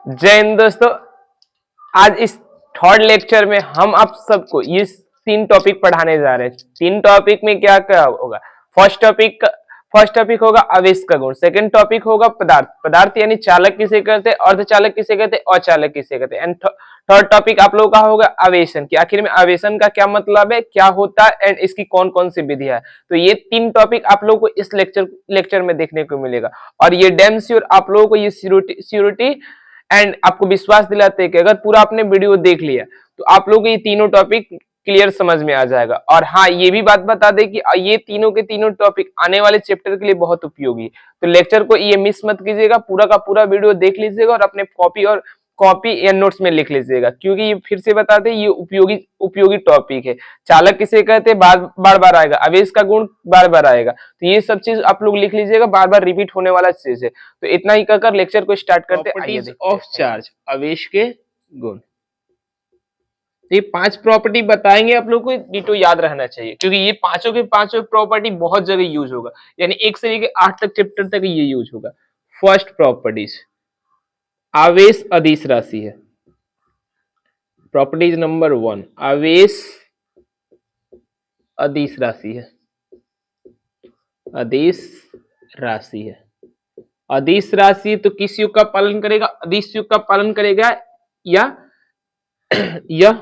जय हिंद दोस्तों। आज इस थर्ड लेक्चर में हम आप सबको ये तीन टॉपिक पढ़ाने जा रहे हैं। तीन टॉपिक में क्या क्या होगा? फर्स्ट टॉपिक होगा आवेश का गुण। सेकंड टॉपिक होगा पदार्थ। पदार्थ यानी चालक किसे कहते हैं, अर्धचालक किसे कहते हैं, अचालक किसे कहते हैं। एंड थर्ड टॉपिक आप लोगों का होगा आवेशन कि आखिर में आवेशन का क्या मतलब है, क्या होता है एंड इसकी कौन कौन सी विधियां है। तो ये तीन टॉपिक आप लोगों को इस लेक्चर में देखने को मिलेगा और ये डैम श्योर आप लोगों को ये सिक्योरिटी एंड आपको विश्वास दिलाते हैं कि अगर पूरा आपने वीडियो देख लिया तो आप लोग ये तीनों टॉपिक क्लियर समझ में आ जाएगा। और हाँ, ये भी बात बता दें कि ये तीनों के तीनों टॉपिक आने वाले चैप्टर के लिए बहुत उपयोगी है। तो लेक्चर को ये मिस मत कीजिएगा, पूरा का पूरा वीडियो देख लीजिएगा और अपने कॉपी या नोट्स में लिख लीजिएगा, क्योंकि ये फिर से बताते हैं ये उपयोगी टॉपिक है। चालक किसे कहते हैं बार बार आएगा, आवेश का गुण बार बार आएगा, तो ये सब चीज आप लोग लिख लीजिएगा, बार बार रिपीट होने वाला चीज है। तो इतना ही कहकर लेक्चर को स्टार्ट करते हैं। प्रॉपर्टीज ऑफ चार्ज, आवेश के गुण। ये 5 प्रॉपर्टी बताएंगे आप लोग को, डिटो याद रहना चाहिए, क्योंकि ये पांचों के पांचों प्रॉपर्टी बहुत जगह यूज होगा, यानी 1 से लेकर 8 तक चैप्टर तक ये यूज होगा। फर्स्ट प्रॉपर्टीज, आवेश अदिश राशि है। प्रॉपर्टीज नंबर 1, आवेश अदिश राशि है। अदिश राशि है। अदिश राशि तो किस युग का पालन करेगा? अदिश युग का पालन करेगा, या यह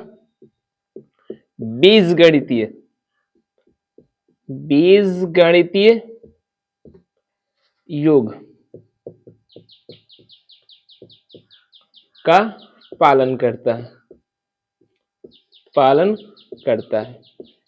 बीजगणितीय योग का पालन करता है।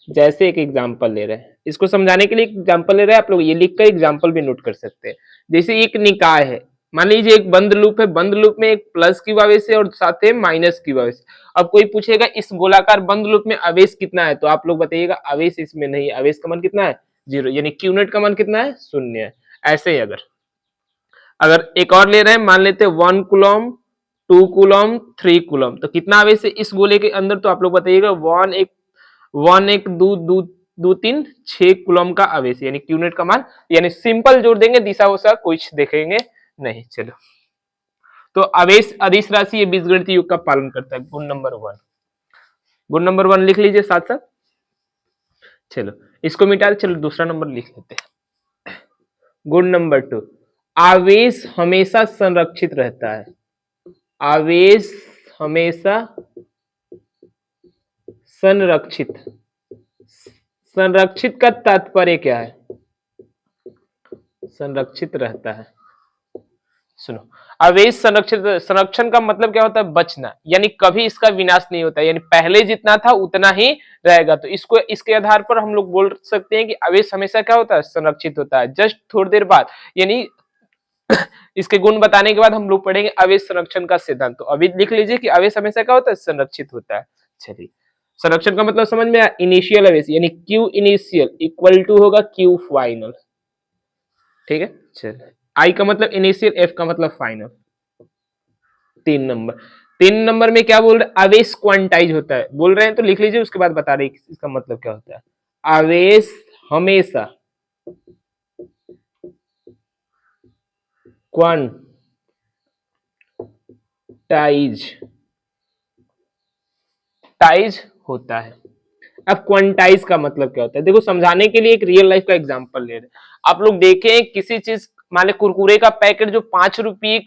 जैसे एक एग्जांपल ले रहे हैं, इसको समझाने के लिए एग्जांपल ले रहे हैं, आप लोग ये लिखकर एग्जांपल भी नोट कर सकते हैं। जैसे एक निकाय है, मान लीजिए एक बंद लूप है, बंद लूप में एक प्लस क्यू आवेश है और साथ में माइनस क्यू आवेश। अब कोई पूछेगा इस गोलाकार बंद लूप में आवेश कितना है, तो आप लोग बताइएगा आवेश इसमें नहीं, आवेश का मान कितना है? 0, यानी क्यू नेट का मान कितना है? 0 है। ऐसे ही अगर एक और ले रहे हैं, मान लेते हैं 1 कूलम, 2 कूलम, 3 कूलम, तो कितना आवेश है इस गोले के अंदर? तो आप लोग बताइएगा 1 2 3 6 कूलम का आवेश, यानी क्यू नेट का मान, यानी सिंपल जोड़ देंगे, दिशा वसा कुछ देखेंगे नहीं। चलो, तो आवेश अदिश राशि ये बीजगणितीय योग का पालन करता है। गुण नंबर 1, गुण नंबर 1 लिख लीजिए साथ साथ। चलो, इसको मिटा दे, चलो दूसरा नंबर लिख लेते हैं। गुण नंबर 2, आवेश हमेशा संरक्षित रहता है। आवेश हमेशा संरक्षित का तात्पर्य क्या है? संरक्षित रहता है। सुनो, आवेश संरक्षण का मतलब क्या होता है? बचना, यानी कभी इसका विनाश नहीं होता, यानी पहले जितना था उतना ही रहेगा। तो इसके आधार पर हम लोग बोल सकते हैं कि आवेश हमेशा क्या होता है? संरक्षित होता है। जस्ट थोड़ी देर बाद, यानी इसके गुण बताने के बाद हम लोग पढ़ेंगे आवेश संरक्षण का सिद्धांत। तो अभी लिख लीजिए कि आवेश हमेशा क्या होता है? संरक्षित होता है। चलिए, संरक्षण का मतलब समझ में आया? इनिशियल आवेश, यानी Q इनिशियल इक्वल टू होगा Q फाइनल। ठीक है, चलिए, I का मतलब इनिशियल, F का मतलब फाइनल। 3 नंबर में क्या बोल रहे हैं? आवेश क्वांटाइज होता है। बोल रहे हैं तो लिख लीजिए, उसके बाद बता रहे इसका मतलब क्या होता है। आवेश हमेशा क्वांटाइज होता है। अब क्वांटाइज का मतलब क्या होता है? देखो, समझाने के लिए एक रियल लाइफ का एग्जांपल ले रहे हैं। आप लोग देखें, किसी चीज, मान लो कुरकुरे का पैकेट जो 5 रुपये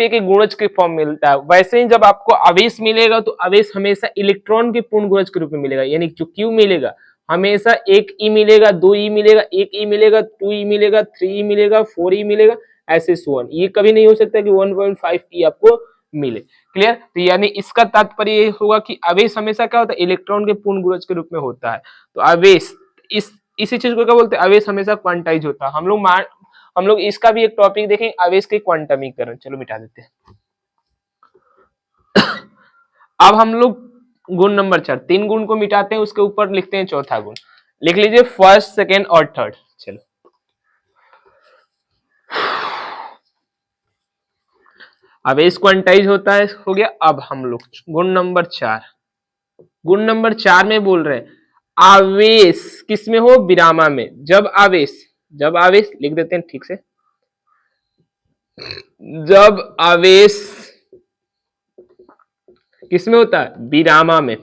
के गुणज के फॉर्म में मिलता है, वैसे ही जब आपको आवेश मिलेगा तो आवेश हमेशा इलेक्ट्रॉन के पूर्ण गुणज के रूप में मिलेगा, यानी जो क्यू मिलेगा हमेशा 1 ई मिलेगा, 2 ई मिलेगा, 1 ई मिलेगा, 2 ई मिलेगा, 3 ई मिलेगा, 4 ई मिलेगा, ऐसे सो ऑन। ये कभी नहीं हो सकता कि 1.5 ई आपको मिले। क्लियर? तो यानी इसका तात्पर्य ये होगा कि आवेश हमेशा क्या होता है? इलेक्ट्रॉन के पूर्ण गुणज के रूप में होता है। तो आवेश, इसी चीज को क्या बोलते हैं? आवेश हमेशा क्वांटाइज होता है। हम लोग इसका भी एक टॉपिक देखेंगे, आवेश के क्वांटमीकरण। चलो मिटा देते हैं। अब हम लोग गुण नंबर 4, 3 गुण को मिटाते हैं, उसके ऊपर लिखते हैं चौथा गुण। लिख लीजिए फर्स्ट, सेकेंड और थर्ड। चलो, आवेश क्वांटाइज होता है, हो गया। अब हम लोग गुण नंबर 4, गुण नंबर 4 में बोल रहे हैं आवेश किसमें हो? विरामा में। जब आवेश लिख देते हैं ठीक से। जब आवेश किसमें होता है? विरामा में।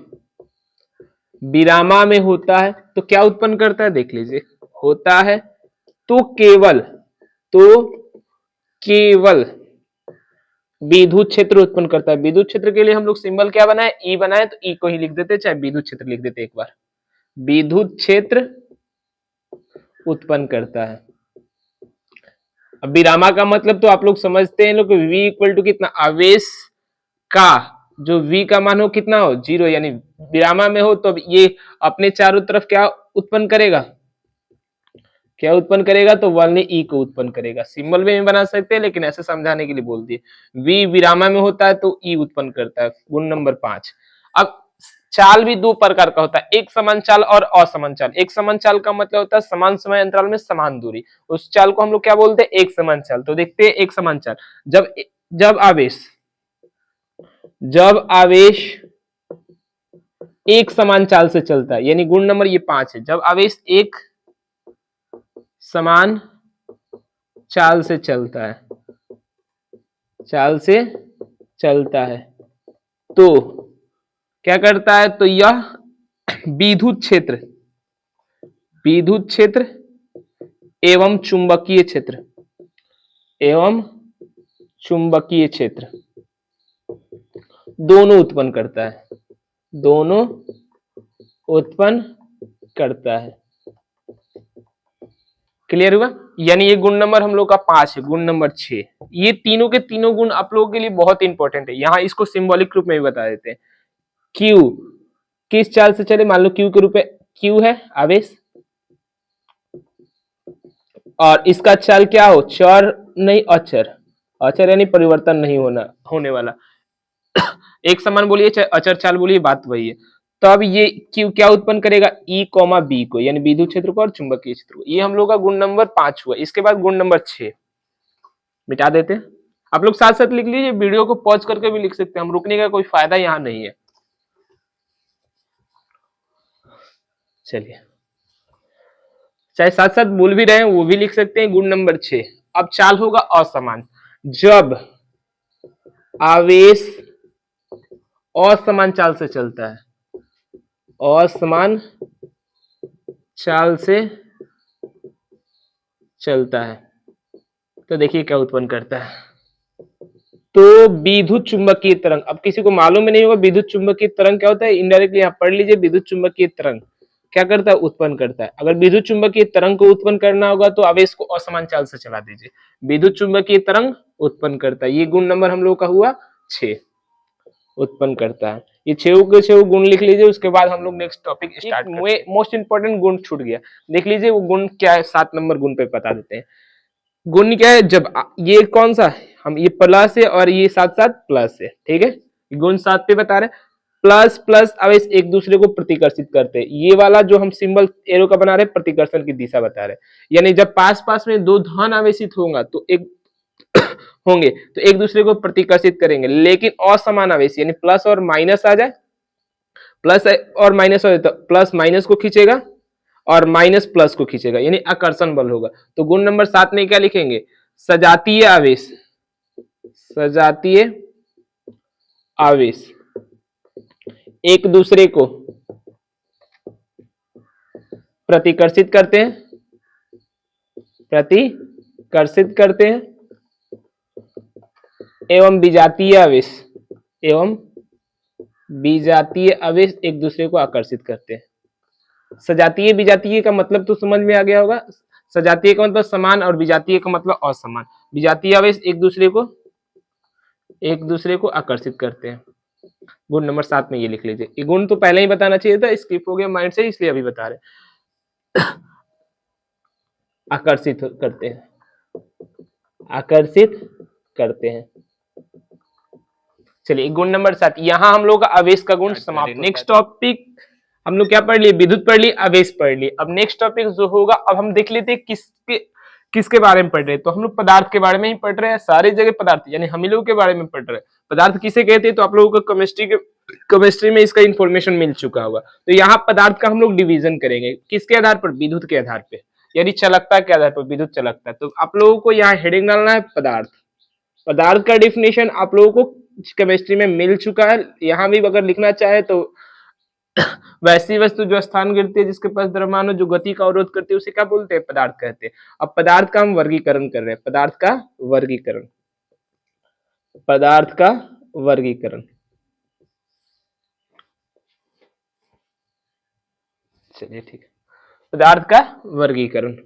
विरामा में होता है तो क्या उत्पन्न करता है देख लीजिए, होता है तो केवल विद्युत क्षेत्र उत्पन्न करता है। विद्युत क्षेत्र के लिए हम लोग सिंबल क्या बनाए? ई बनाए, तो ई को ही लिख देते, चाहे विद्युत क्षेत्र लिख देते एक बार। विद्युत क्षेत्र उत्पन्न करता है। अब विरामा का मतलब तो आप लोग समझते हैं लोग, V इक्वल टू कितना? आवेश का जो V का मान हो कितना हो? 0, यानी विरामा में हो तो ये अपने चारों तरफ क्या उत्पन्न करेगा? क्या उत्पन्न करेगा? तो ओनली ई को उत्पन्न करेगा। सिंबल में बना सकते हैं लेकिन ऐसे समझाने के लिए बोल दिए। वी विरामा में होता है तो ई उत्पन्न करता है। गुण नंबर 5। अब चाल भी दो प्रकार का होता है, एक समान चाल और असमान चाल। एक समान चाल का मतलब होता है समान समय अंतराल में समान दूरी, उस चाल को हम लोग क्या बोलते हैं? एक समान चाल। तो देखते हैं एक समान चाल। जब आवेश एक समान चाल से चलता है, यानी गुण नंबर ये 5 है। जब आवेश एक समान चाल से चलता है तो क्या करता है? तो यह विद्युत क्षेत्र एवं चुंबकीय क्षेत्र दोनों उत्पन्न करता है। क्लियर हुआ? यानी ये गुण नंबर हम लोग का 5 है। गुण नंबर 6, ये तीनों के तीनों गुण आप लोगों के लिए बहुत इंपॉर्टेंट है। यहाँ इसको सिंबॉलिक रूप में भी बता देते हैं। Q किस चाल से चले? मान लो Q के रूप में, Q है आवेश, और इसका चाल क्या हो? चर नहीं अचर। अचर यानी परिवर्तन नहीं होने वाला। एक समान बोलिए चाहे अचर चाल बोलिए, बात वही है। तब ये Q क्या उत्पन्न करेगा? E, B को, यानी विद्युत क्षेत्र को और चुंबकीय क्षेत्र को। ये हम लोग का गुण नंबर 5 हुआ। इसके बाद गुण नंबर 6 मिटा देते हैं। आप लोग साथ साथ लिख लीजिए, वीडियो को पॉज करके भी लिख सकते हैं, हम रुकने का कोई फायदा यहाँ नहीं है। चलिए, चाहे साथ साथ बोल भी रहे हैं वो भी लिख सकते हैं। गुण नंबर 6। अब चाल होगा असमान। जब आवेश असमान चाल से चलता है, असमान चाल से चलता है तो देखिए क्या उत्पन्न करता है। तो विद्युत चुंबकीय तरंग, अब किसी को मालूम ही नहीं होगा विद्युत चुंबकीय तरंग क्या होता है, इनडायरेक्टली यहाँ पढ़ लीजिए। विद्युत चुंबकीय तरंग क्या करता है? उत्पन्न करता है। अगर विद्युत चुंबकीय तरंग को उत्पन्न करना होगा तो आवेश को असमान चाल से चला दीजिए। विद्युत चुंबकीय तरंग उत्पन्न करता है। ये गुण नंबर हम लोग का हुआ 6, उत्पन्न करता है। ये 6 के 6 गुण लिख लीजिए। उसके बाद हम लोग नेक्स्ट टॉपिक स्टार्ट करते हैं। मोस्ट इंपोर्टेंट गुण छूट गया, देख लीजिए वो गुण क्या है। 7 नंबर गुण पे बता देते हैं। गुण क्या है? जब ये कौन सा है? हम ये प्लस है और ये साथ साथ प्लस है, ठीक है। गुण 7 पे बता रहे हैं। प्लस प्लस आवेश एक दूसरे को प्रतिकर्षित करते हैं। ये वाला जो हम सिंबल एरो का बना रहे हैं प्रतिकर्षण की दिशा बता रहे हैं। यानी जब पास पास में दो धन आवेशित होगा तो एक होंगे तो एक दूसरे को प्रतिकर्षित करेंगे। लेकिन असमान आवेश यानी प्लस और माइनस आ जाए, प्लस और माइनस हो जाए तो प्लस माइनस को खींचेगा और माइनस प्लस को खींचेगा, यानी आकर्षण बल होगा। तो गुण नंबर 7 में क्या लिखेंगे? सजातीय आवेश, सजातीय आवेश एक दूसरे को प्रतिकर्षित करते हैं एवं विजातीय आवेश एक दूसरे को आकर्षित करते हैं। सजातीय विजातीय का मतलब तो समझ में आ गया होगा। सजातीय का मतलब समान और विजातीय का मतलब असमान। विजातीय आवेश एक दूसरे को आकर्षित करते हैं। गुण नंबर 7 में ये लिख लीजिए। ये गुण तो पहले ही बताना चाहिए था, स्किप हो गया माइंड से, इसलिए अभी बता रहे। आकर्षित करते हैं। चलिए गुण नंबर 7, यहां हम लोग का आवेश का गुण समाप्त। नेक्स्ट टॉपिक हम लोग क्या पढ़ लिए? विद्युत पढ़ लिए, आवेश पढ़ लिए। अब नेक्स्ट टॉपिक जो होगा, अब हम देख लेते हैं किसके बारे में पढ़ रहे हैं। तो हम लोग पदार्थ के बारे में ही पढ़ रहे हैं। सारी जगह पदार्थ, यानी हम ही लोग के बारे में पढ़ रहे हैं। पदार्थ किसे कहते हैं? तो आप लोगों को केमिस्ट्री में इसका इंफॉर्मेशन मिल चुका होगा। तो यहाँ पदार्थ का हम लोग डिवीजन करेंगे किसके आधार पर? विद्युत के आधार पे, यानी चालकता के आधार पर। विद्युत चालकता, तो आप लोगों को यहाँ हेडिंग डालना है पदार्थ। पदार्थ का डिफिनेशन आप लोगों को केमिस्ट्री में मिल चुका है। यहाँ भी अगर लिखना चाहे तो वैसी वस्तु जो स्थान गिरती है जिसके पास द्रव्यमान हो, जो गति का अवरोध करती है, उसे क्या बोलते हैं? पदार्थ कहते हैं। अब पदार्थ का हम वर्गीकरण कर रहे हैं, पदार्थ का वर्गीकरण, पदार्थ का वर्गीकरण। चलिए ठीक है, पदार्थ का वर्गीकरण,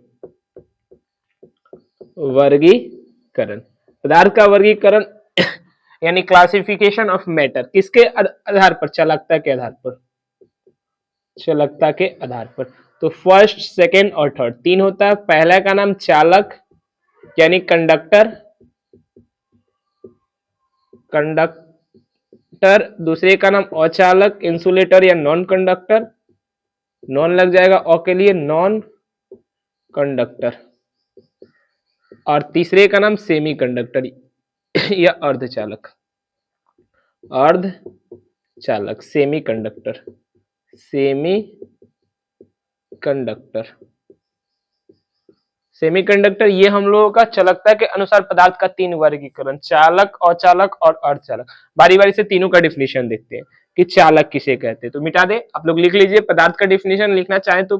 वर्गीकरण, पदार्थ का वर्गीकरण यानी क्लासिफिकेशन ऑफ मैटर, किसके आधार पर? चालकता के आधार पर, चालकता के आधार पर। तो फर्स्ट, सेकेंड और थर्ड तीन होता है। पहला का नाम चालक यानी कंडक्टर, कंडक्टर। दूसरे का नाम अचालक, इंसुलेटर या नॉन कंडक्टर, नॉन लग जाएगा औ के लिए, नॉन कंडक्टर। और तीसरे का नाम सेमी कंडक्टर या अर्धचालक, अर्धचालक, semi conductor, semi conductor, semiconductor. ये हम लोगों का चालकता के अनुसार पदार्थ का तीन वर्गीकरण, चालक, अचालक और अर्धचालक। बारी बारी से तीनों का डिफिनेशन देखते हैं कि चालक किसे कहते हैं। तो मिटा दे, आप लोग लिख लीजिए, पदार्थ का डिफिनेशन लिखना चाहें तो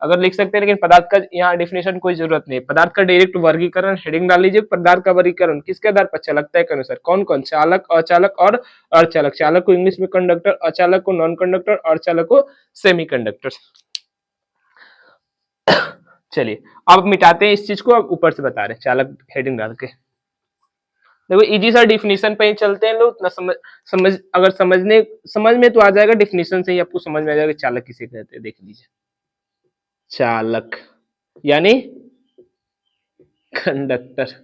अगर लिख सकते हैं, लेकिन पदार्थ का यहाँ डिफिनेशन कोई जरूरत नहीं है। पदार्थ का डायरेक्ट वर्गीकरण हेडिंग डाल लीजिए, पदार्थ का वर्गीकरण किसके आधार पर? चालकता के अनुसार। कौन कौन? चालक, अचालक और अर्धचालक। चालक को इंग्लिश में कंडक्टर, अचालक को नॉन कंडक्टर, अर्धचालक को सेमी कंडक्टर। चलिए अब मिटाते हैं इस चीज को, अब ऊपर से बता रहे हैं चालक हेडिंग डाल के। देखो इजी सा डिफिनेशन पे ही चलते हैं लोग ना, अगर समझ में तो आ जाएगा, डिफिनेशन से ही आपको समझ में आ जाएगा चालक किसे कहते हैं। देख लीजिए, चालक यानी कंडक्टर,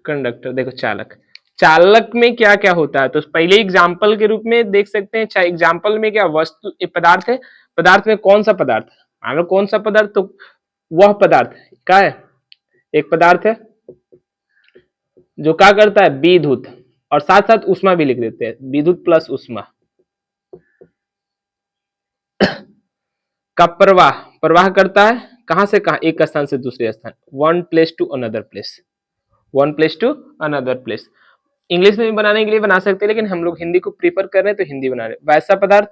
कंडक्टर। देखो चालक, चालक में क्या क्या होता है तो पहले एग्जाम्पल के रूप में देख सकते हैं। एग्जाम्पल में क्या वस्तु, एक पदार्थ है, पदार्थ में कौन सा पदार्थ, मान लो कौन सा पदार्थ, तो वह पदार्थ क्या है? एक पदार्थ है जो क्या करता है? विद्युत, और साथ साथ उष्मा भी लिख देते हैं, विद्युत प्लस उष्मा का प्रवाह, प्रवाह करता है कहां से कहां? एक स्थान से दूसरे स्थान, one place to another place, one place to another place. English में भी बनाने के लिए बना सकते हैं, लेकिन हम लोग हिंदी को प्रीफर कर रहे हैं तो हिंदी बना रहे हैं। वैसा पदार्थ,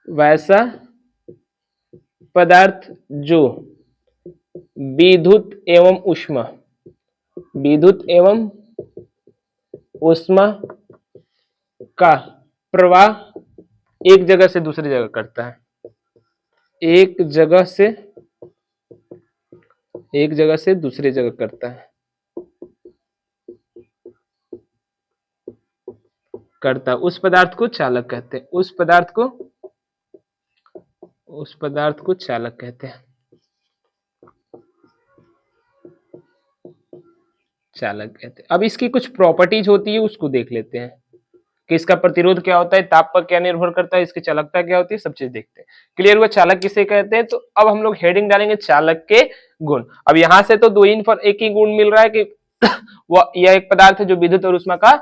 वैसा पदार्थ जो विद्युत एवं उष्मा, विद्युत एवं उष्मा का प्रवाह एक जगह से दूसरी जगह करता है, एक जगह से दूसरी जगह करता है, करता, उस पदार्थ को चालक कहते हैं, उस पदार्थ को चालक कहते हैं, चालक कहते हैं। अब इसकी कुछ प्रॉपर्टीज होती है, उसको देख लेते हैं कि इसका प्रतिरोध क्या होता है, ताप पर क्या निर्भर करता है, इसकी चालकता क्या होती है, सब चीज देखते हैं। क्लियर हुआ चालक किसे कहते हैं? तो अब हम लोग हेडिंग डालेंगे चालक के गुण। अब यहां से तो दो इन पर एक ही गुण मिल रहा है कि वह यह एक पदार्थ है जो विद्युत और उष्मा का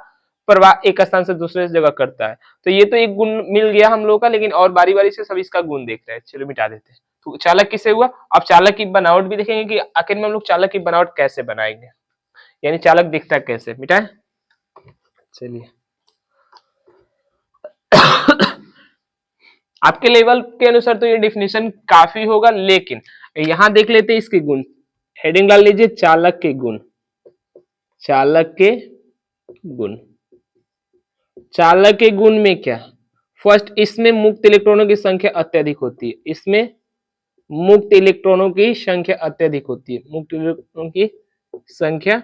प्रवाह एक स्थान से दूसरे जगह करता है। तो ये तो एक गुण मिल गया हम लोग का, लेकिन और बारी बारी से सब इसका गुण देख रहे हैं। चलो मिटा देते हैं। तो चालक किसे हुआ? अब चालक की बनावट भी देखेंगे कि आखिर में हम लोग चालक की बनावट कैसे बनाएंगे, यानी चालक दिखता कैसे। मिटाए, चलिए आपके लेवल के अनुसार तो ये डिफिनेशन काफी होगा, लेकिन यहां देख लेते हैं इसके गुण। हेडिंग डाल लीजिए चालक के गुण, चालक के गुण। चालक के गुण में क्या? फर्स्ट, इसमें मुक्त इलेक्ट्रॉनों की संख्या अत्यधिक होती है, इसमें मुक्त इलेक्ट्रॉनों की संख्या अत्यधिक होती है, मुक्त इलेक्ट्रॉनों की संख्या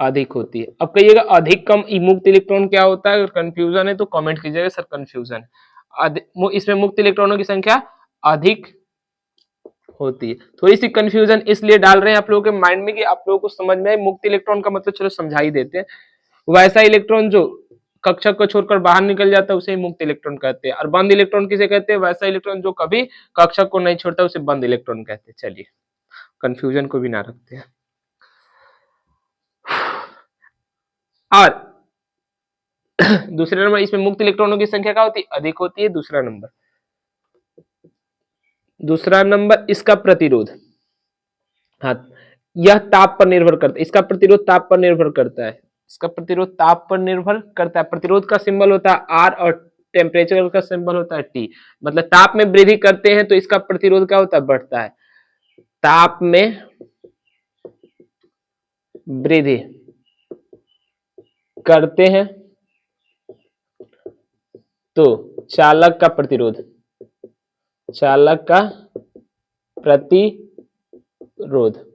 अधिक होती है। अब कहिएगा अधिक कम मुक्त इलेक्ट्रॉन क्या होता है? अगर कंफ्यूजन है तो कमेंट कीजिएगा सर कंफ्यूजन है। इसमें मुक्त इलेक्ट्रॉनों की संख्या अधिक होती है। थोड़ी सी कंफ्यूजन इसलिए डाल रहे हैं आप लोगों के माइंड में कि आप लोगों को समझ में आए। मुक्त इलेक्ट्रॉन का मतलब चलो समझा ही देते हैं। वैसा इलेक्ट्रॉन जो कक्षक को छोड़कर बाहर निकल जाता है उसे ही मुक्त इलेक्ट्रॉन कहते हैं। और बंद इलेक्ट्रॉन किसे कहते हैं? वैसा इलेक्ट्रॉन जो कभी कक्षक को नहीं छोड़ता उसे बंद इलेक्ट्रॉन कहते हैं। चलिए कंफ्यूजन को भी ना रखते हैं। और दूसरे नंबर, इसमें मुक्त इलेक्ट्रॉनों की संख्या क्या होती है? अधिक होती है। दूसरा नंबर इसका प्रतिरोध, हाँ, यह ताप पर निर्भर करता है, इसका प्रतिरोध ताप पर निर्भर करता है। इसका प्रतिरोध ताप पर निर्भर करता है। प्रतिरोध का सिंबल होता है आर और टेम्परेचर का सिंबल होता है टी। मतलब ताप में वृद्धि करते हैं तो इसका प्रतिरोध क्या होता है, बढ़ता है। ताप में वृद्धि करते हैं तो चालक का प्रतिरोध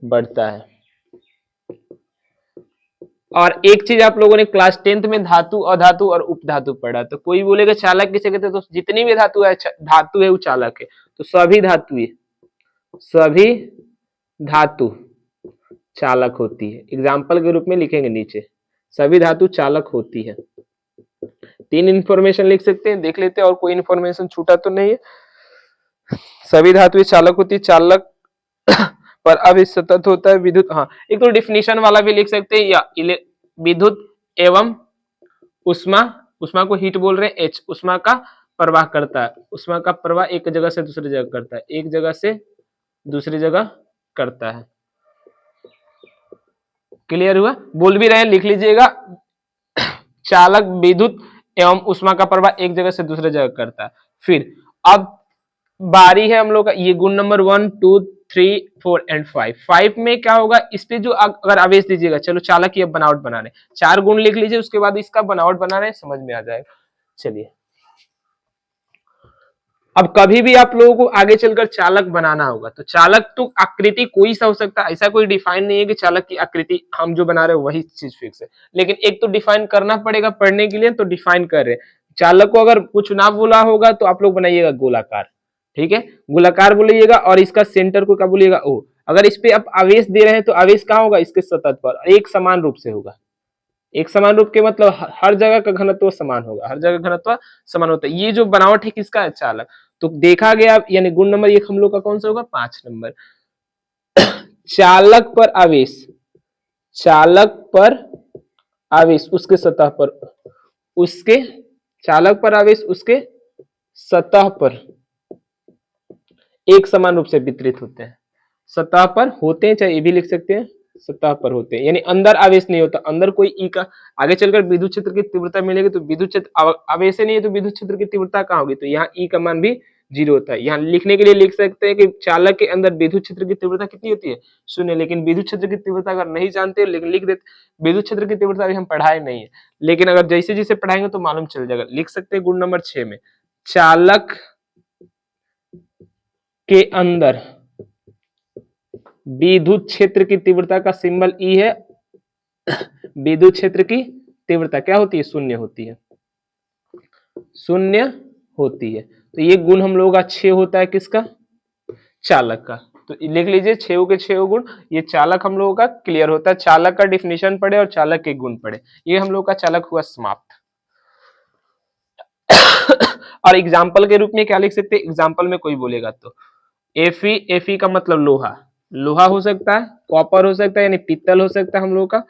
बढ़ता है। और एक चीज आप लोगों ने क्लास 10th में धातु, अधातु और उपधातु पढ़ा, तो कोई बोलेगा चालक किसे कहते हैं, तो जितनी भी धातु है वो चालक है। तो सभी धातु चालक होती है। एग्जाम्पल के रूप में लिखेंगे नीचे, सभी धातु चालक होती है। 3 इंफॉर्मेशन लिख सकते हैं, देख लेते हैं और कोई इंफॉर्मेशन छूटा तो नहीं है। सभी धातुएं चालक होती है, चालक पर अभिस सतत होता है। विद्युत, हाँ एक तो डिफिनीशन वाला भी लिख सकते हैं, या विद्युत एवं उष्मा को हीट बोल रहे हैं, एच उष्मा का प्रवाह करता है। उष्मा का प्रवाह एक जगह से दूसरी जगह करता है, एक जगह से दूसरी जगह करता है। क्लियर हुआ? बोल भी रहे हैं, लिख लीजिएगा। चालक विद्युत एवं उष्मा का प्रवाह एक जगह से दूसरे जगह करता है। फिर अब बारी है हम लोग का, ये गुण नंबर 1, 2, 3, 4 एंड 5। 5 में क्या होगा, इस पे जो अगर आवेश दीजिएगा, चलो चालक की अब बनावट बना रहे, 4 गुण लिख लीजिए, उसके बाद इसका बनावट बना रहे, समझ में आ जाएगा। चलिए, अब कभी भी आप लोगों को आगे चलकर चालक बनाना होगा, तो चालक तो आकृति कोई सा हो सकता है, ऐसा कोई डिफाइन नहीं है कि चालक की आकृति हम जो बना रहे हैं वही चीज फिक्स है। लेकिन एक तो डिफाइन करना पड़ेगा पढ़ने के लिए, तो डिफाइन कर रहे हैं। चालक को अगर कुछ ना बोला होगा तो आप लोग बनाइएगा गोलाकार, ठीक है, गोलाकार बोलिएगा, और इसका सेंटर को क्या बोलिएगा, ओ। अगर इस पे आप आवेश दे रहे हैं तो आवेश कहाँ होगा, इसके सतह पर, एक समान रूप से होगा। एक समान रूप के मतलब हर जगह का घनत्व समान होगा, हर जगह घनत्व समान होता है। ये जो बनावट है किसका है, चालक। तो देखा गया, यानी गुण नंबर 1 हम लोग का कौन सा होगा, 5 नंबर। चालक पर आवेश उसके सतह पर, चालक पर आवेश उसके सतह पर एक समान रूप से वितरित होते हैं। सतह पर होते हैं, चाहे ये भी लिख सकते हैं, सतह पर होते हैं, यानी अंदर आवेश नहीं होता। अंदर कोई ई का, आगे चलकर विद्युत क्षेत्र की तीव्रता मिलेगी, तो विद्युत क्षेत्र आवेश नहीं है तो विद्युत क्षेत्र की तीव्रता कहाँ होगी, तो यहाँ ई का मान भी 0 होता है। यहाँ लिखने के लिए लिख सकते हैं कि चालक के अंदर विद्युत क्षेत्र की तीव्रता कितनी होती है, 0। लेकिन विद्युत क्षेत्र की तीव्रता अगर नहीं जानते, लेकिन लिख देते, विद्युत क्षेत्र की तीव्रता अभी हम पढ़ाए नहीं है, लेकिन अगर जैसे जैसे पढ़ाएंगे तो मालूम चल जाएगा। लिख सकते हैं गुण नंबर 6 में, चालक के अंदर विद्युत क्षेत्र की तीव्रता का सिंबल ई है। विद्युत क्षेत्र की तीव्रता क्या होती है, 0 होती है, 0 होती है। तो ये गुण हम लोगों का 6 होता है, किसका, चालक का। तो लिख लीजिए 6 के 6 गुण, ये चालक हम लोगों का क्लियर होता है। चालक का डिफिनेशन पढ़े और चालक के गुण पढ़े, ये हम लोग का चालक हुआ समाप्त। और एग्जाम्पल के रूप में क्या लिख सकते हैं, एग्जाम्पल में कोई बोलेगा तो एफी का मतलब लोहा हो सकता है, कॉपर हो सकता है, यानी पित्तल हो सकता है हम लोगों का,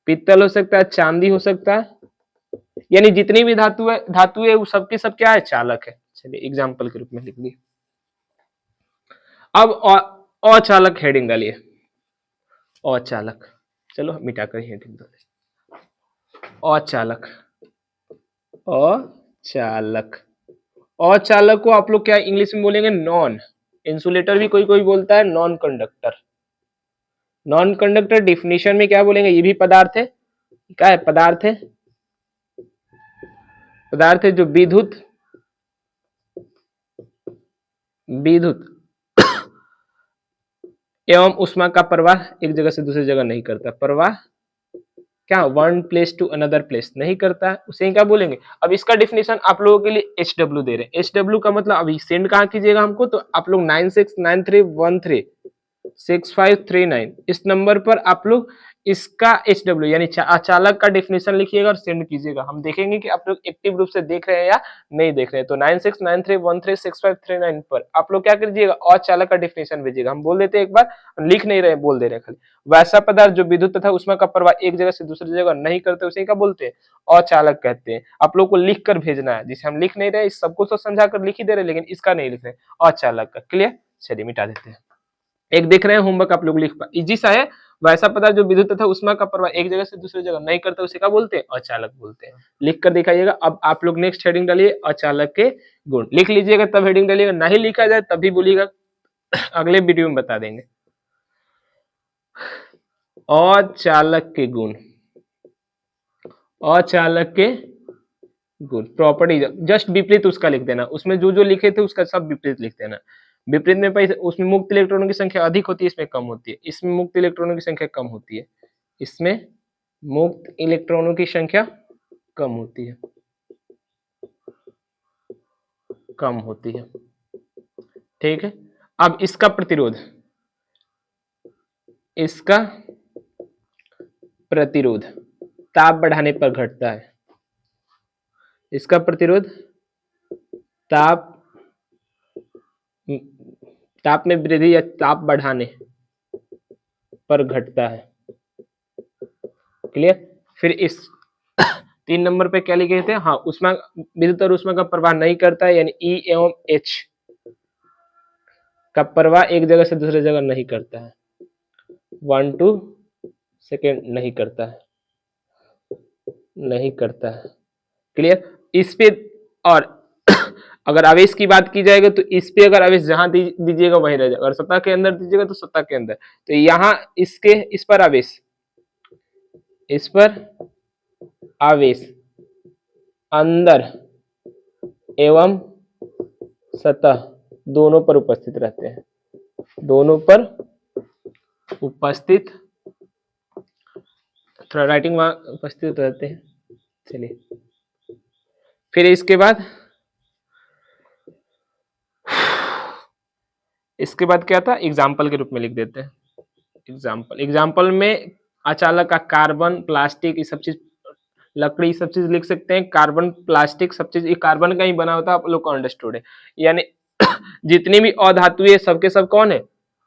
पित्तल हो सकता है, चांदी हो सकता है, यानी जितनी भी धातु है वो सबके सब क्या है, चालक है। चलिए एग्जाम्पल के रूप में लिख दिए। अब अचालक हेडिंग डालिए, अचालक, चलो मिटाकर हेडिंग डालिए। अचालक को आप लोग क्या इंग्लिश में बोलेंगे, नॉन। इंसुलेटर भी कोई कोई बोलता है, non conductor. Non conductor definition में क्या बोलेंगे, ये भी पदार्थ है, क्या है, पदार्थ है जो विद्युत एवं उष्मा का प्रवाह एक जगह से दूसरी जगह नहीं करता। प्रवाह क्या, one place to another place नहीं करता है, उसे क्या बोलेंगे। अब इसका डिफिनेशन आप लोगों के लिए HW दे रहे हैं। HW का मतलब अभी सेंड कहाँ कीजिएगा हमको, तो आप लोग 9693136539 इस नंबर पर आप लोग इसका HW यानी चालक का डिफिनेशन लिखिएगा और सेंड कीजिएगा। हम देखेंगे कि आप लोग एक्टिव रूप से देख रहे हैं या नहीं देख रहे हैं। तो 9693136539 पर आप लोग क्या कीजिएगा, अचालक का डिफिनेशन भेजिएगा। हम बोल देते हैं एक बार, लिख नहीं रहे, बोल दे रहे हैं खाली। वैसा पदार्थ जो विद्युत तथा उष्मा का प्रवाह एक जगह से दूसरी जगह नहीं करते, उसे क्या बोलते हैं, अचालक कहते हैं। आप लोग को लिख कर भेजना है, जिसे हम लिख नहीं रहे, इस सबको तो समझा कर लिख ही दे रहे, लेकिन इसका नहीं लिख रहे, अचालक का। क्लियर, चलिए मिटा देते हैं। एक देख रहे हैं होमवर्क आप लोग लिख पा, इजी सा है, वैसा पदार्थ जो विद्युत तथा ऊष्मा का प्रवाह एक जगह से दूसरी जगह नहीं करता उसे क्या बोलते हैं, अचालक बोलते हैं। लिख कर दिखाइएगा। अब आप लोग नेक्स्ट हेडिंग डालिए अचालक के गुण, लिख लीजिएगा तब हेडिंग डालिएगा, नहीं लिखा जाए तभी बोलिएगा, अगले वीडियो में बता देंगे। अचालक के गुण, अचालक के गुण प्रॉपर्टी, जस्ट विपरीत उसका लिख देना, उसमें जो जो लिखे थे उसका सब विपरीत लिख देना। विपरीत में पैसे, उसमें मुक्त इलेक्ट्रॉनों की संख्या अधिक होती है, इसमें कम होती है, इसमें मुक्त इलेक्ट्रॉनों की संख्या कम होती है, इसमें मुक्त इलेक्ट्रॉनों की संख्या कम होती है, कम होती है। ठीक है, अब इसका प्रतिरोध, इसका प्रतिरोध ताप बढ़ाने पर घटता है, इसका प्रतिरोध ताप में वृद्धि या ताप बढ़ाने पर घटता है। क्लियर। फिर इस 3 नंबर पे क्या लिखे थे, हाँ ऊष्मा, विद्युत और ऊष्मा का प्रवाह नहीं करता है, यानी E एवं H का प्रवाह एक जगह से दूसरी जगह नहीं करता है, 1 to सेकेंड नहीं करता है, नहीं करता है। क्लियर। इस पे, और अगर आवेश की बात की जाएगी तो इस पे अगर आवेश जहां दीजिएगा वहीं रह जाएगा, अगर सतह के अंदर दीजिएगा तो सतह के अंदर, तो यहाँ इसके, इस पर आवेश, इस पर आवेश अंदर एवं सतह दोनों पर उपस्थित रहते हैं, दोनों पर उपस्थित, थोड़ा राइटिंग वहां उपस्थित रहते हैं। चलिए, फिर इसके बाद, इसके बाद क्या था, एग्जाम्पल के रूप में लिख देते हैं। एग्जाम्पल, एग्जाम्पल में अचालक का कार्बन, प्लास्टिक, ये सब चीज, लकड़ी, सब चीज लिख सकते हैं। कार्बन, प्लास्टिक, सब चीज, ये कार्बन का ही बना होता है, आप लोग को अंडरस्टूड है। यानी जितनी भी अधातु है सबके सब कौन है,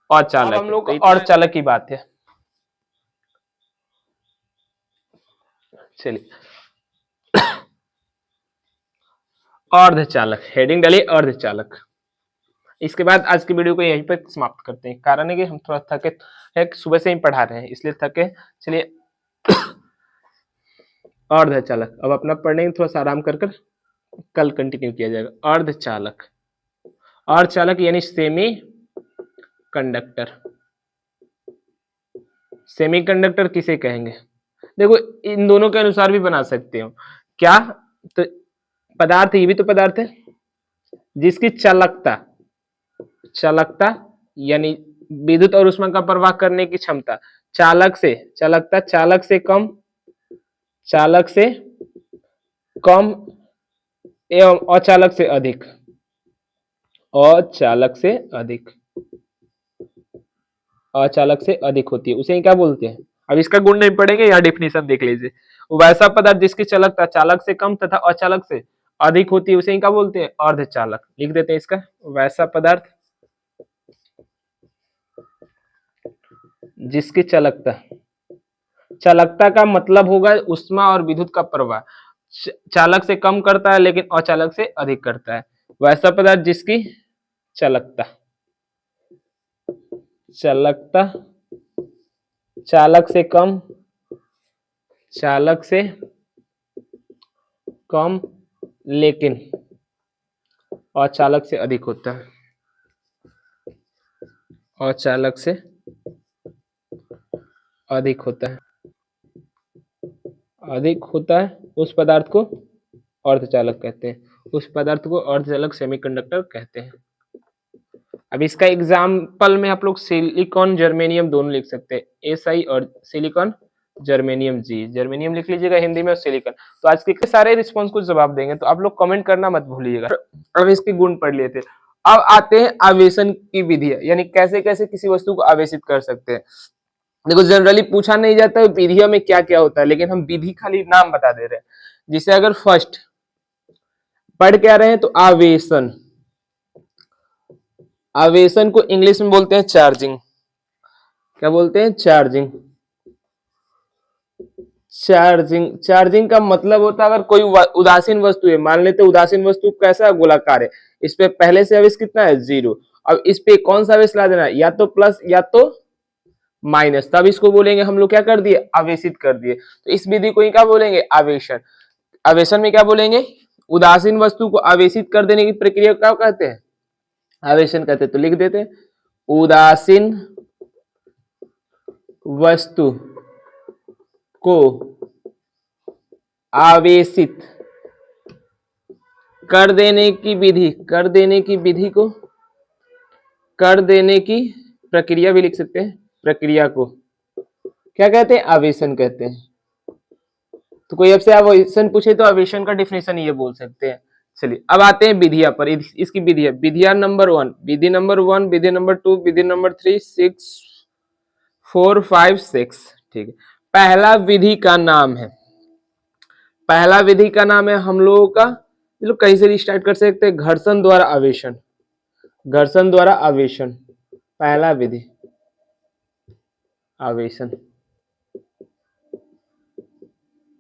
अचालक। हम लोग अर्धचालक की बात है। चलिए, अर्धचालक, हेडिंग डालिए अर्धचालक। इसके बाद आज की वीडियो को यहीं पर समाप्त करते हैं, कारण है कि हम थोड़ा थके हैं, सुबह से ही पढ़ा रहे हैं इसलिए थके। चलिए, अर्धचालक, अब अपना पढ़ने थोड़ा सा आराम कर कल कंटिन्यू किया जाएगा। अर्धचालक, अर्धचालक यानी सेमी कंडक्टर। सेमी कंडक्टर किसे कहेंगे, देखो इन दोनों के अनुसार भी बना सकते हो क्या, तो पदार्थ, ये भी तो पदार्थ है जिसकी चालकता, चालकता यानी विद्युत और ऊष्मा का प्रवाह करने की क्षमता, चालक से, चालकता चालक से कम, चालक से कम एवं अचालक से अधिक, अचालक से अधिक, अचालक से अधिक होती है, उसे क्या बोलते हैं। अब इसका गुण नहीं पढ़ेंगे, यहाँ डेफिनेशन देख लीजिए। वैसा पदार्थ जिसकी चालकता चालक से कम तथा अचालक से अधिक होती है उसे क्या बोलते हैं, अर्धचालक। लिख देते हैं इसका, वैसा पदार्थ जिसकी चालकता, चालकता का मतलब होगा ऊष्मा और विद्युत का प्रवाह, चालक से कम करता है लेकिन अचालक से अधिक करता है। वैसा पदार्थ जिसकी चालकता, चालकता चालक से कम, चालक से कम लेकिन अचालक से अधिक होता है, अचालक से अधिक होता है, अधिक होता है, उस पदार्थ को अर्धचालक कहते हैं, उस पदार्थ को अर्धचालक सेमीकंडक्टर कहते हैं। अब इसका एग्जाम्पल में आप लोग सिलिकॉन जर्मेनियम दोनों लिख सकते हैं, SI और सिलिकॉन जर्मेनियम जी, जर्मेनियम लिख लीजिएगा हिंदी में और सिलिकॉन। तो आज के सारे रिस्पॉन्स को जवाब देंगे, तो आप लोग कमेंट करना मत भूलिएगा। अब इसके गुण पढ़ लिए थे, अब आते हैं आवेशन की विधियां, यानी कैसे कैसे किसी वस्तु को आवेशित कर सकते हैं। देखो जनरली पूछा नहीं जाता है विधिया में क्या क्या होता है, लेकिन हम विधि खाली नाम बता दे रहे हैं। जिसे अगर फर्स्ट पढ़ के आ रहे हैं तो आवेशन, आवेशन को इंग्लिश में बोलते हैं चार्जिंग। क्या बोलते हैं, चार्जिंग। चार्जिंग, चार्जिंग का मतलब होता है अगर कोई उदासीन वस्तु है, मान लेते उदासीन वस्तु कैसा है, गोलाकार है, इस पे पहले से आवेश कितना है, 0। अब इस पे कौन सा आवेश ला देना है, या तो प्लस या तो माइनस, तब इसको बोलेंगे हम लोग क्या कर दिए, आवेशित कर दिए। तो इस विधि को ही क्या बोलेंगे, आवेशन। आवेशन में क्या बोलेंगे, उदासीन वस्तु को आवेशित कर देने की प्रक्रिया को क्या कहते हैं, आवेशन कहते हैं। तो लिख देते हैं, उदासीन वस्तु को आवेशित कर देने की विधि, कर देने की विधि को, कर देने की प्रक्रिया भी लिख सकते हैं, प्रक्रिया को क्या कहते हैं, आवेशन कहते हैं। तो कोई आपसे आवेशन पूछे तो आवेशन का डिफिनेशन ये बोल सकते हैं। चलिए अब आते हैं विधिया पर। इसकी विधिया, विधिया नंबर 1, विधि नंबर 1, विधि नंबर 2, विधि नंबर 3, 6, 4, 5, 6। ठीक है, पहला विधि का नाम है, पहला विधि का नाम है हम लोगों का, चलो कहीं से स्टार्ट कर सकते हैं, घर्षण द्वारा आवेशन, घर्षण द्वारा आवेशन, पहला विधि आवेशन।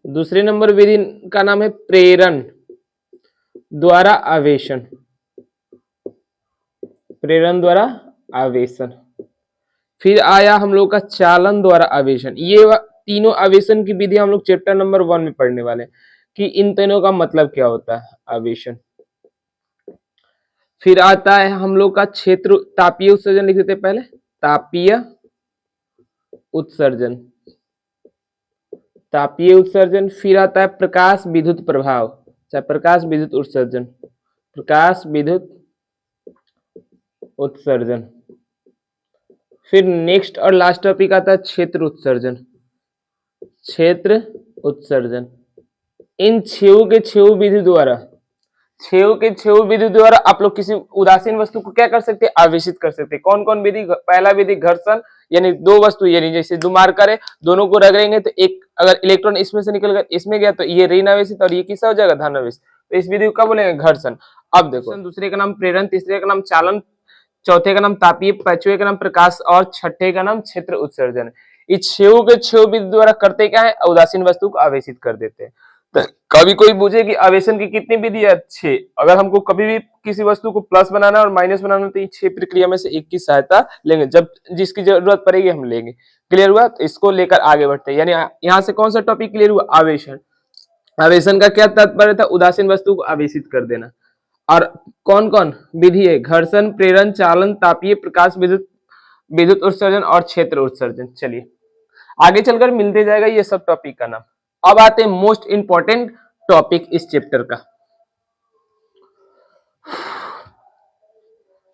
दूसरे नंबर विधि का नाम है प्रेरण द्वारा आवेशन, प्रेरण द्वारा आवेशन। फिर आया हम लोग का चालन द्वारा आवेशन। ये तीनों आवेशन की विधि हम लोग चैप्टर नंबर 1 में पढ़ने वाले हैं कि इन तीनों का मतलब क्या होता है, आवेशन। फिर आता है हम लोग का क्षेत्र तापीय उत्सर्जन, लिख देते पहले, तापीय उत्सर्जन, तापीय उत्सर्जन। फिर आता है प्रकाश विद्युत प्रभाव, चाहे प्रकाश विद्युत उत्सर्जन, प्रकाश विद्युत उत्सर्जन। फिर नेक्स्ट और लास्ट टॉपिक आता है क्षेत्र उत्सर्जन, क्षेत्र उत्सर्जन। इन छह के छह विधि द्वारा, छह के छह विधि द्वारा आप लोग किसी उदासीन वस्तु को क्या कर सकते हैं, आवेशित कर सकते हैं। कौन कौन विधि, पहला विधि घर्षण, यानी दो वस्तु, यानी जैसे दो मार्कर है, दोनों को रगड़ेंगे तो एक अगर इलेक्ट्रॉन इसमें से निकल गया इसमें गया तो ये ऋण आवेशित और ये किसका हो जाएगा, धन आवेशित। तो इस विधि को क्या बोलेंगे, घर्षण। अब देखो, दूसरे का नाम प्रेरण, तीसरे का नाम चालन, चौथे का नाम तापीय, पांचवे का नाम प्रकाश और छठे का नाम क्षेत्र उत्सर्जन। इस छह के छह विधि द्वारा करते क्या है, उदासीन वस्तु को आवेशित कर देते हैं। कभी कोई पूछे कि आवेशन की कितनी विधि है, 6। अगर हमको कभी भी किसी वस्तु को प्लस बनाना और माइनस बनाना तो ये 6 प्रक्रिया में से एक की सहायता लेंगे, जब जिसकी जरूरत पड़ेगी हम लेंगे। क्लियर हुआ, तो इसको लेकर आगे बढ़ते हैं। यानी यहाँ से कौन सा टॉपिक क्लियर हुआ, आवेशन। आवेशन का क्या तात्पर्य था, उदासीन वस्तु को आवेशित कर देना। और कौन कौन विधि है, घर्षण, प्रेरण, चालन, तापीय, प्रकाश विद्युत, विद्युत उत्सर्जन और क्षेत्र उत्सर्जन। चलिए आगे चलकर मिलते जाएगा ये सब टॉपिक का नाम। अब आते हैं मोस्ट इंपॉर्टेंट टॉपिक इस चैप्टर का।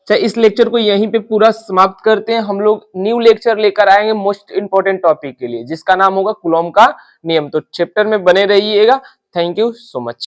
चाहे इस लेक्चर को यहीं पे पूरा समाप्त करते हैं, हम लोग न्यू लेक्चर लेकर आएंगे मोस्ट इंपॉर्टेंट टॉपिक के लिए, जिसका नाम होगा कूलॉम का नियम। तो चैप्टर में बने रहिएगा। Thank you so much.